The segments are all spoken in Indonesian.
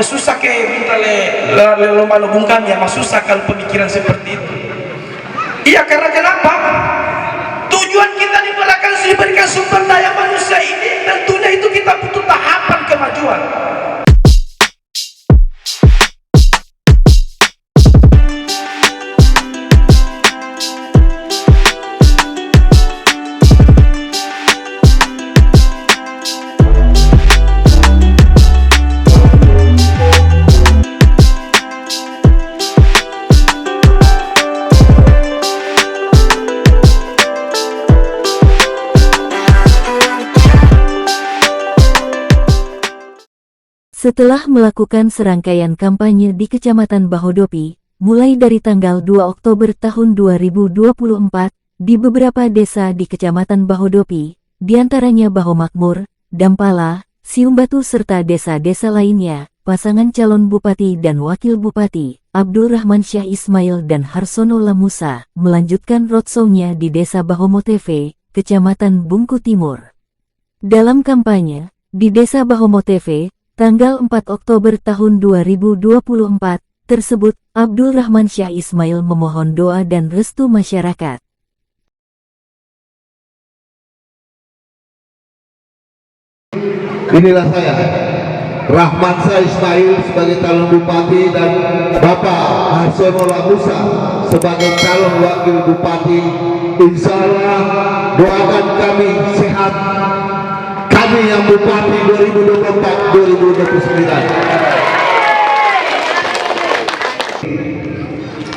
susah ke minta le lomba bungkam ya, susah kalau pemikiran seperti itu. Iya, karena kenapa? Tujuan kita di belakang diberikan sumber daya manusia ini, tentunya itu kita butuh tahapan kemajuan. Setelah melakukan serangkaian kampanye di Kecamatan Bahodopi, mulai dari tanggal 2 Oktober tahun 2024, di beberapa desa di Kecamatan Bahodopi, diantaranya Bahomakmur, Dampala, Siumbatu serta desa-desa lainnya, pasangan calon Bupati dan Wakil Bupati, Abdul Rahman Syah Ismail dan Harsono Lamusa, melanjutkan roadshow-nya di Desa Bahomoteve, Kecamatan Bungku Timur. Dalam kampanye, di Desa Bahomoteve, tanggal 4 Oktober tahun 2024, tersebut, Abdul Rahman Syah Ismail memohon doa dan restu masyarakat. Inilah saya, Rahman Syah Ismail sebagai calon Bupati dan Bapak Harsono Lamusa sebagai calon Wakil Bupati. Insya Allah doakan kami sehat, kami yang Bupati 2024-2029.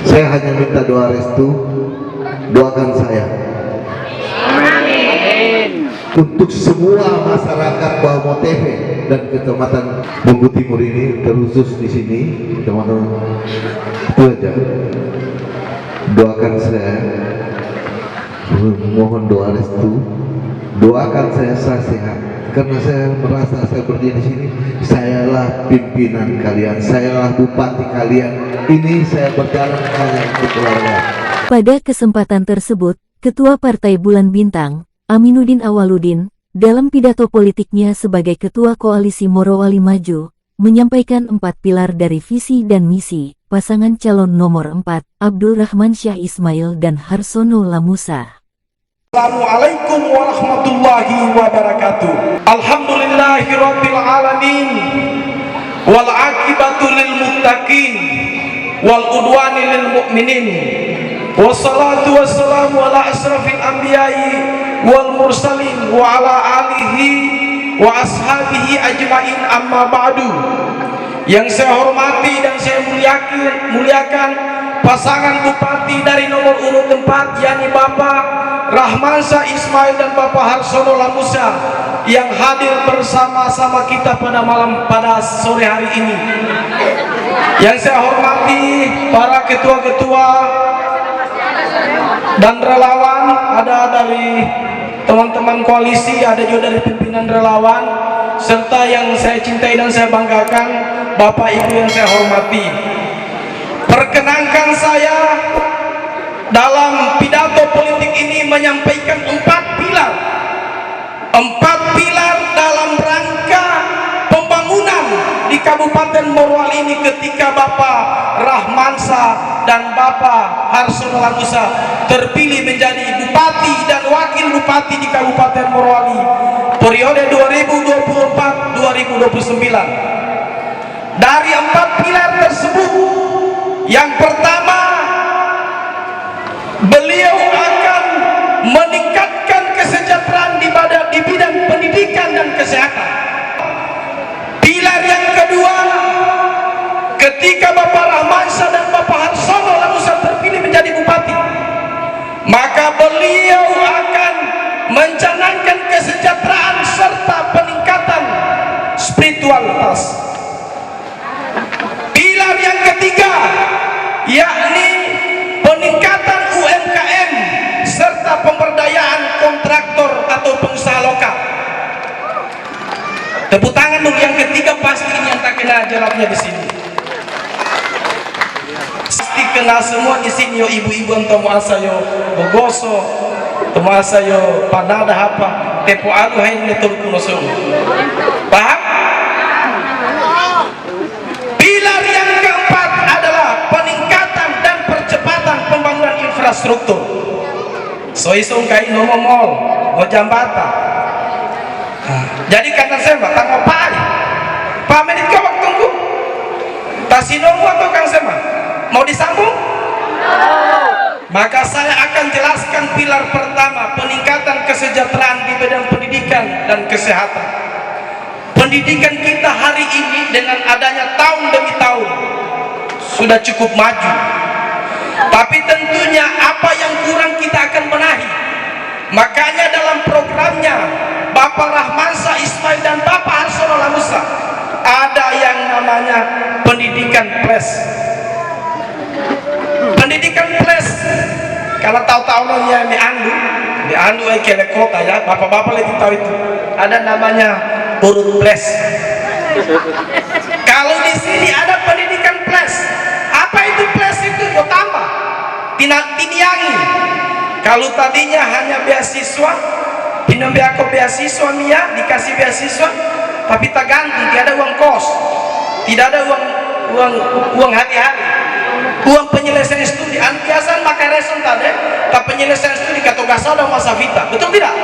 Saya hanya minta doa restu, doakan saya. Amin. Untuk semua masyarakat Bahomoteve dan Kecamatan Bungku Timur ini, terkhusus di sini, teman-teman, itu aja. Doakan saya, mohon doa restu, doakan saya sehat. Karena saya merasa saya berdiri di sini, sayalah pimpinan kalian, sayalah bupati kalian. Ini saya berjalan hanya untuk keluarga. Pada kesempatan tersebut, Ketua Partai Bulan Bintang, Aminuddin Awaludin, dalam pidato politiknya sebagai Ketua Koalisi Morowali Maju, menyampaikan 4 pilar dari visi dan misi pasangan calon nomor 4, Abdul Rahman Syah Ismail dan Harsono Lamusa. Assalamualaikum warahmatullahi wabarakatuh. Alhamdulillahirabbil alamin wal aqibatu lil muttaqin wal udwani lil mu'minin. Wassalatu wassalamu ala asrafil anbiya'i wal mursalin wa ala alihi wa ashabihi ajmain, amma ba'du. Yang saya hormati dan saya muliakan pasangan bupati dari nomor urut 4, yakni Bapak Rahman Syah Ismail dan Bapak Harsono Lamusa yang hadir bersama-sama kita pada sore hari ini. Yang saya hormati para ketua-ketua dan relawan, ada dari teman-teman koalisi, ada juga dari pimpinan relawan, serta yang saya cintai dan saya banggakan, Bapak Ibu yang saya hormati. Perkenankan saya dalam pidato politik ini menyampaikan 4 pilar. 4 pilar dalam rangka pembangunan di Kabupaten Morowali ini ketika Bapak Rahman Syah dan Bapak Harsono Lamusa terpilih menjadi Bupati dan Wakil Bupati di Kabupaten Morowali periode 2024-2029. Dari 4 pilar tersebut, yang pertama, beliau akan meningkatkan kesejahteraan di bidang pendidikan dan kesehatan. Pilar yang kedua, ketika Bapak Rahman Syah dan Bapak Harsono Lamusa terpilih menjadi bupati, maka beliau akan mencanangkan kesejahteraan serta peningkatan spiritualitas. Pilar yang ketiga, yakni peningkatan UMKM serta pemberdayaan kontraktor atau pengusaha lokal. Tepuk tangan dong yang ketiga, pasti ini yang tak kena jawabnya di sini. Pasti kena semua di sini yo, ibu-ibu untuk muasa yo bogoso, muasa yo panada apa, tepo alu hai netul kuno so. Paham? infrastruktur. So isong kai nomo mall, mau jambatan. Jadi kata saya mbak, tanggal Pak menit kau waktu tunggu. Tasinomu atau Kang Sema? Mau disambung? Maka saya akan jelaskan pilar pertama, peningkatan kesejahteraan di bidang pendidikan dan kesehatan. Pendidikan kita hari ini dengan adanya tahun demi tahun sudah cukup maju. Tapi tentunya apa yang kurang kita akan benahi. Makanya dalam programnya Bapak Rahmansa Ismail dan Bapak Harsono Lamusa ada yang namanya pendidikan plus. Pendidikan plus, kalau tahu-tahu namanya di Andu kele kota ya, bapak-bapak lebih tahu itu. Ada namanya urut plus. Kalau di sini ada pendidikan plus, apa itu plus itu? Yo tambah, tiniangi. Kalau tadinya hanya beasiswa, pinambe aku beasiswa Mia dikasih beasiswa, tapi tak ganti, tidak ada uang kos, tidak ada uang hari-hari. Uang penyelesaian studi, biasa pakai reson tadi, tapi penyelesaian studi kata gasa dan masa vita, betul tidak?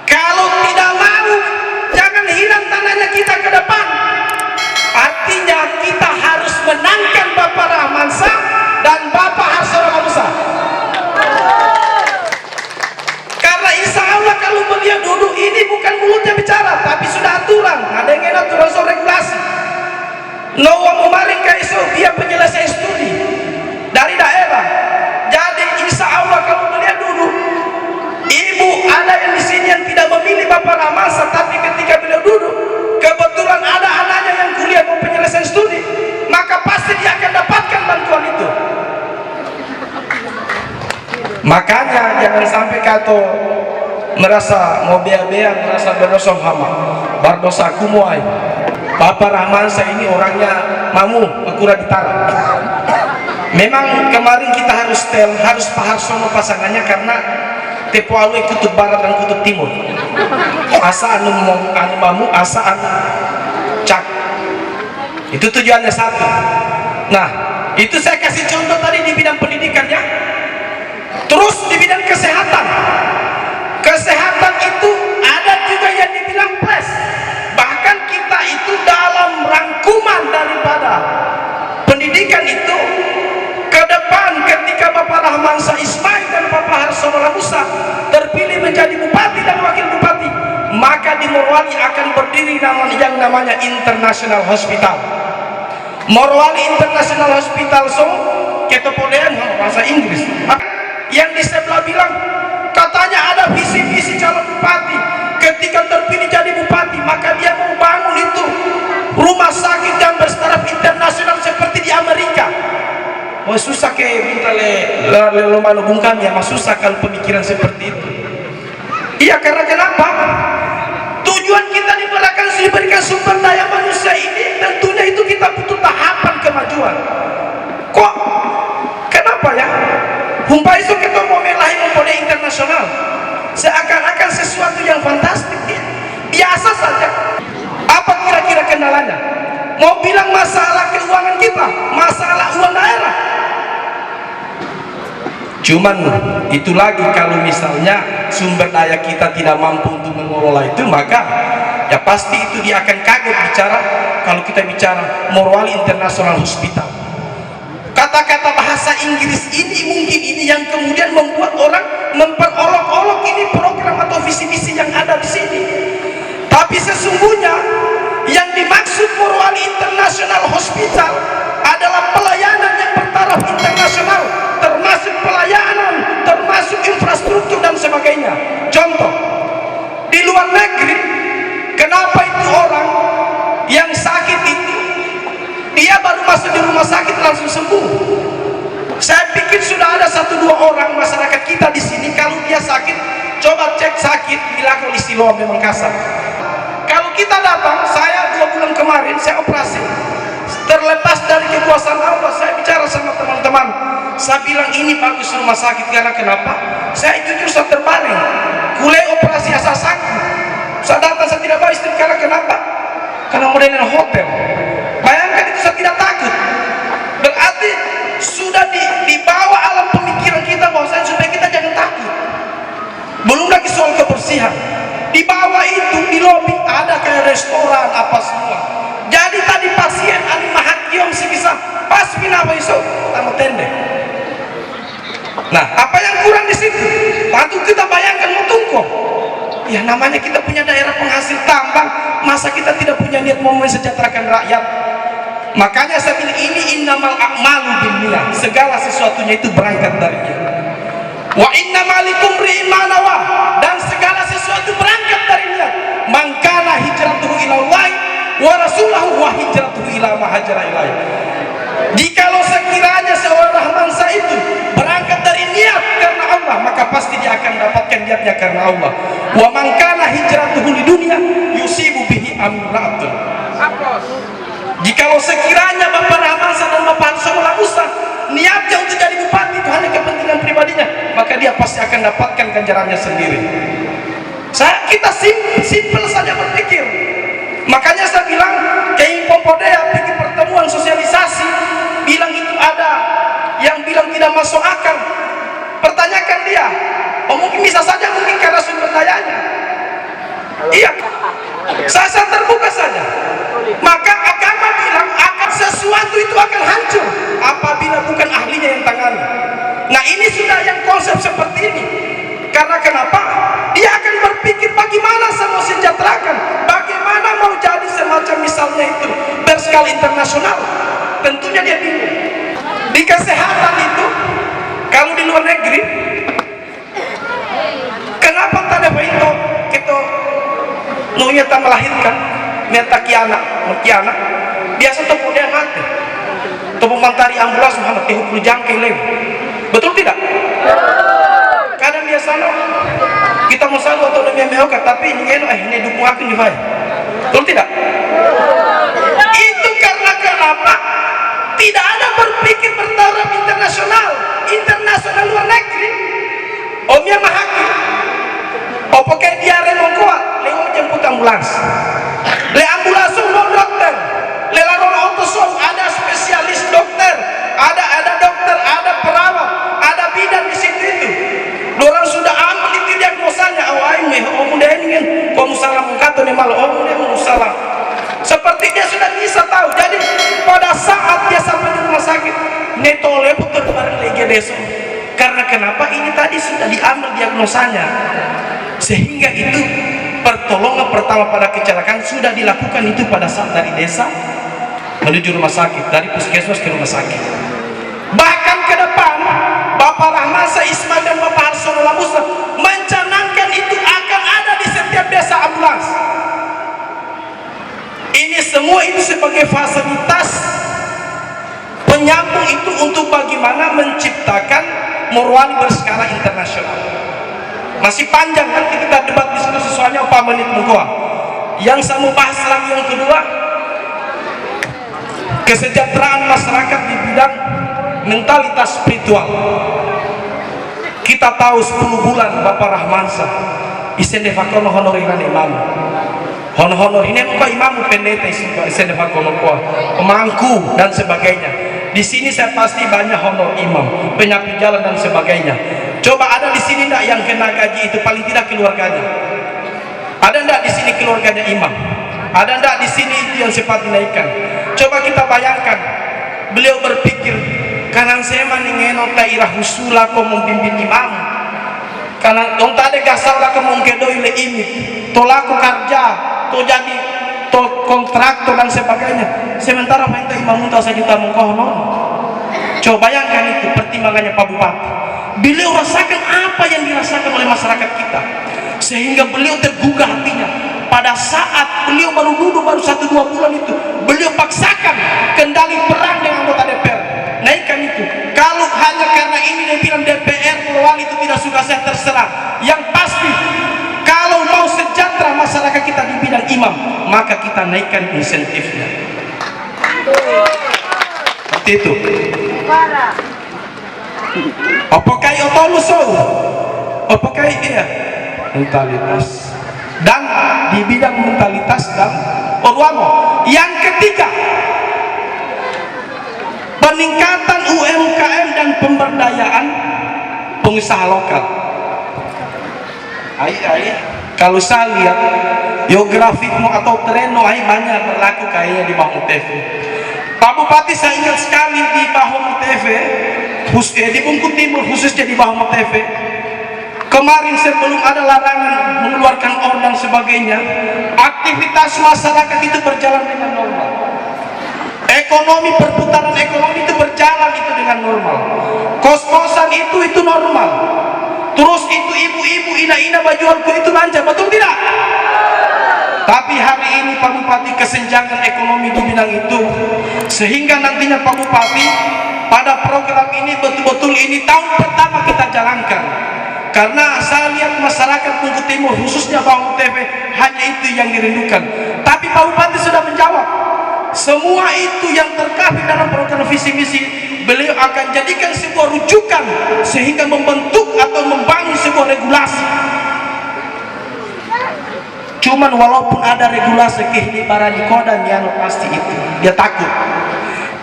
Kalau tidak mau, jangan hilang tanahnya kita ke depan. Artinya kita harus menangkan Bapak Rahmansa dan Bapak Harsono Lamusa. Karena insya Allah kalau beliau duduk ini bukan mulutnya bicara, tapi sudah aturan, ada yang aturan soal regulasi. Noah kemarin kaiso dia penyelesaian studi dari daerah. Jadi insya Allah kalau beliau duduk, ibu ada yang di sini yang tidak memilih Bapak Rahmansa, tapi ketika beliau duduk, kebetulan ada anaknya yang kuliah mau penyelesaian studi, maka pasti dia akan dapatkan bantuan itu. Makanya jangan sampai kata merasa mau bea-bea, merasa berdosa hama, berdosa kumuai. Bapak Rahmansa ini orangnya mamu akura ditara. Memang kemarin kita harus Pak Harsono pasangannya karena tepo alwe kutub barat dan kutub timur. Asa anu mamu, asa anu cak. Itu tujuannya satu. Nah, itu saya kasih contoh tadi di bidang pendidikan ya. Terus di bidang kesehatan. Kesehatan itu ada juga yang dibilang plus. Bahkan kita itu dalam rangkuman daripada pendidikan itu ke depan ketika Bapak Rahmansa Ismail dan Bapak Harsono Lamusa terpilih menjadi bupati dan wakil bupati, maka di Morowali akan berdiri yang namanya International Hospital. Morowali International Hospital ketopodean bahasa Inggris. Yang di sebelah bilang katanya ada visi-visi calon bupati, ketika terpilih jadi bupati maka dia mau bangun itu rumah sakit yang bertaraf internasional seperti di Amerika. Mau susah ke minta le lomano bungkam ya, mas susah kalau pemikiran seperti itu. Iya, karena kenapa? Tujuan kita di belakang diberikan sumber daya manusia ini, tentunya itu kita butuh tahapan kemajuan. Kok kenapa ya? Humpai itu kita mau melahi mempode internasional, seakan-akan sesuatu yang fantastik ya. Biasa saja. Apa kira-kira kendalanya? Mau bilang masalah keuangan kita, masalah uang daerah. Cuman itu lagi, kalau misalnya sumber daya kita tidak mampu untuk mengelola itu, maka ya pasti itu dia akan kaget bicara kalau kita bicara Morowali International Hospital. Kata-kata bahasa Inggris ini mungkin ini yang kemudian membuat orang memperolok-olok ini program atau visi-visi yang ada di sini. Tapi sesungguhnya yang dimaksud Morowali International Hospital adalah pelayanan yang bertaraf internasional, termasuk pelayanan, termasuk infrastruktur dan sebagainya. Contoh, di luar negeri, kenapa itu orang yang sakit itu dia baru masuk di rumah sakit langsung sembuh? Saya pikir sudah ada 1-2 orang masyarakat kita di sini, kalau dia sakit, coba cek sakit bila kondisi luar memang kasar. Kalau kita datang, saya 2 bulan kemarin saya operasi, terlepas dari kekuasaan Allah, saya bicara sama teman-teman, saya bilang ini bagus rumah sakit. Karena kenapa? Saya jujur, saya terbaring, kulai operasi asal sakit, saya datang, saya tidak bawa istri. Karena kenapa? Karena modelnya hotel. Bayangkan itu, saya tidak takut. Berarti sudah dibawa alam pemikiran kita bahwasanya supaya kita jangan takut. Belum lagi soal kebersihan. Di bawah itu di lobi ada kayak restoran apa semua. Jadi tadi pasien ani mahakiom sikisa pas pinapa iso tamu tende. Nah, apa yang kurang di situ? Tentu kita bayangkan mutungko. Ya namanya kita punya daerah penghasil tambang, masa kita tidak punya niat mau mensejahterakan rakyat? Makanya saya bilang ini innamal a'malu binniyat. Segala sesuatunya itu berangkat dari niat. Wa innamal likumri'in ma nawa, dan segala sesuatu berangkat dari niat. Man kana hijratuhu ila Allah wa rasulahu wa hijratuhu ila ma hajara ilaihi. Jikalau sekiranya seorang Rahmansa itu berangkat dari niat karena Allah, maka pasti dia akan dapatkan niatnya karena Allah. Wa man kana hijratuhu lidunya yusibu bihi amratun. Jikalau sekiranya Bapak Rahmansa dan Bapak Harsono Musa niatnya untuk jadi bupati itu hanya kepentingan pribadinya, maka dia pasti akan dapatkan ganjarannya sendiri. Kita simpel saja berpikir. Makanya saya bilang Kiai Pompodea pergi pertemuan sosialisasi, bilang itu ada yang bilang tidak masuk akal. Pertanyakan dia, mungkin bisa saja mungkin karena sumber dayanya. Iya, saya terbuka saja. Maka agama bilang akan sesuatu itu akan hancur apabila bukan ahlinya yang tangani. Nah ini sudah yang konsep seperti ini. Karena kenapa? Dia akan berpikir bagaimana saya mau sejahterakan, bagaimana mau jadi semacam misalnya itu berskala internasional. Tentunya dia bingung. Di kesehatan itu, kalau di luar negeri, kenapa tak ada itu kita nuhnya tak melahirkan metakiana, biasa tuh kemudian mati. Tuh pemantari ambulans Muhammad Tehukul jangkai lew. Betul tidak? Kadang biasanya kita mau selalu atau demi mehoka, tapi ini dukung aku nih, Pak. Betul tidak? Itu karena kenapa? Tidak ada berpikir bertaraf internasional luar negeri. Om yang mahaki. Oh pakai diare mau kuat, lewat jemput ambulans. Le ambulans mau dokter, le laron otosom ada spesialis dokter, ada dokter, ada perawat, ada bidan di situ itu. Orang sudah ambil itu diagnosanya, awalnya mudah ini kan, kamu salah mengkata nih malu, mudah salah. Seperti dia sudah bisa tahu. Jadi pada saat dia sampai di rumah sakit, netole putar bareng lagi deso. Karena kenapa? Ini tadi sudah diambil diagnosanya, sehingga itu pertolongan pertama pada kecelakaan sudah dilakukan itu pada saat dari desa menuju rumah sakit, dari puskesmas ke rumah sakit. Bahkan ke depan Bapak Rahmansa Ismail dan Bapak Harsono Musa mencanangkan itu akan ada di setiap desa ambulans. Ini semua itu sebagai fasilitas penyambung itu untuk bagaimana menciptakan morwali berskala internasional. Masih panjang nanti kita debat diskusi soalnya 4 menit muka. Yang saya mau bahas lagi yang kedua, kesejahteraan masyarakat di bidang mentalitas spiritual. Kita tahu 10 bulan Bapak Rahmansa isendefakono honoriran imam. Honor ini muka imam pendeta isendefakono pemangku dan sebagainya. Di sini saya pasti banyak honor imam, penyapu jalan dan sebagainya. Coba ada di sini enggak yang kena gaji itu paling tidak keluarganya? Ada enggak di sini keluarganya imam? Ada enggak di sini itu yang sempat dinaikkan? Coba kita bayangkan, beliau berpikir, kanan saya maningeno daerah husula kau memimpin imam. Karena dong tadi gasal lah kau mengkedoi le ini, tolaku kerja, to jadi to kontraktor dan sebagainya. Sementara minta imam untuk saya juta mengkono. Coba bayangkan itu pertimbangannya Pak Bupati. Beliau rasakan apa yang dirasakan oleh masyarakat kita, sehingga beliau tergugah hatinya. Pada saat beliau baru duduk baru 1-2 bulan itu, beliau paksakan kendali perang dengan anggota DPR, naikkan itu. Kalau hanya karena ini dia bilang DPR perwali itu tidak suka, saya terserah. Yang pasti kalau mau sejahtera masyarakat kita di bidang imam, maka kita naikkan insentifnya. Seperti itu. Apakah otoluso? Apakah iya? Mentalitas. Dan di bidang mentalitas dan orwamo. Yang ketiga, peningkatan UMKM dan pemberdayaan pengusaha lokal. Kalau saya lihat geografikmu atau tereno banyak berlaku kayaknya di Bahu TV. Pak Bupati, saya ingat sekali di Bahu TV, di Bungkul Timur khususnya di Bahu TV, kemarin sebelum ada larangan mengeluarkan or dan sebagainya, aktivitas masyarakat itu berjalan dengan normal. Ekonomi, perputaran ekonomi itu berjalan itu dengan normal. Kos-kosan itu normal. Terus itu ibu-ibu ina-ina bajuanku itu lancar, betul tidak? Tapi hari ini Pak Bupati, kesenjangan ekonomi di bidang itu, sehingga nantinya Pak Bupati pada program ini betul-betul ini tahun pertama kita jalankan. Karena saya lihat masyarakat Bungkul Timur khususnya Bahu TV hanya itu yang dirindukan. Tapi Pak Bupati sudah menjawab. Semua itu yang terkait dalam program visi misi, beliau akan jadikan sebuah rujukan sehingga membentuk atau membangun sebuah regulasi. Cuman walaupun ada regulasi kehidupan di Kodan yang pasti itu dia takut.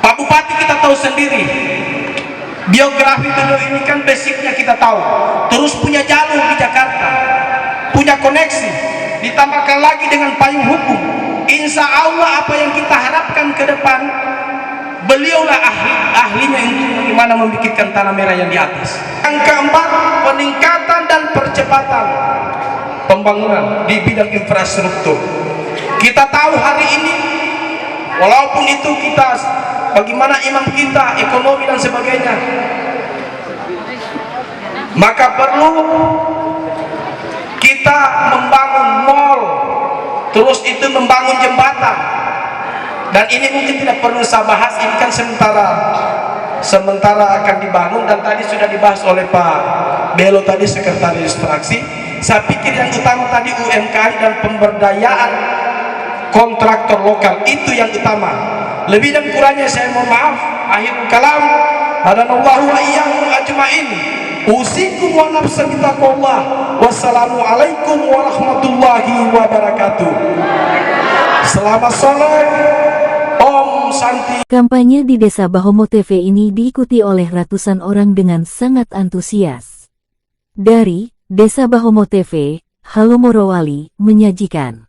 Pak Bupati, kita tahu sendiri biografi beliau ini kan basicnya kita tahu. Terus punya jalur di Jakarta, punya koneksi, ditambahkan lagi dengan payung hukum. Insya Allah apa yang kita harapkan ke depan, beliaulah ahlinya untuk bagaimana memikirkan tanah merah yang di atas. Yang keempat, peningkatan dan percepatan pembangunan di bidang infrastruktur. Kita tahu hari ini, walaupun itu kita bagaimana imam kita, ekonomi dan sebagainya, maka perlu kita membangun mall, terus itu membangun jembatan. Dan ini mungkin tidak perlu saya bahas, ini kan sementara akan dibangun dan tadi sudah dibahas oleh Pak Belo tadi, sekretaris fraksi. Saya pikir yang utama tadi UMKM dan pemberdayaan kontraktor lokal itu yang utama. Lebih dan kurangnya saya mohon maaf. Akhirul kalam, hadanallahu wa iyyakum ajmain. Usikum wa nafsa bitaqwallah. Wassalamualaikum warahmatullahi wabarakatuh. Selamat sore. Om Santi. Kampanye di Desa Bahomo TV ini diikuti oleh ratusan orang dengan sangat antusias. Dari Desa Bahomo TV, Halo Morowali menyajikan.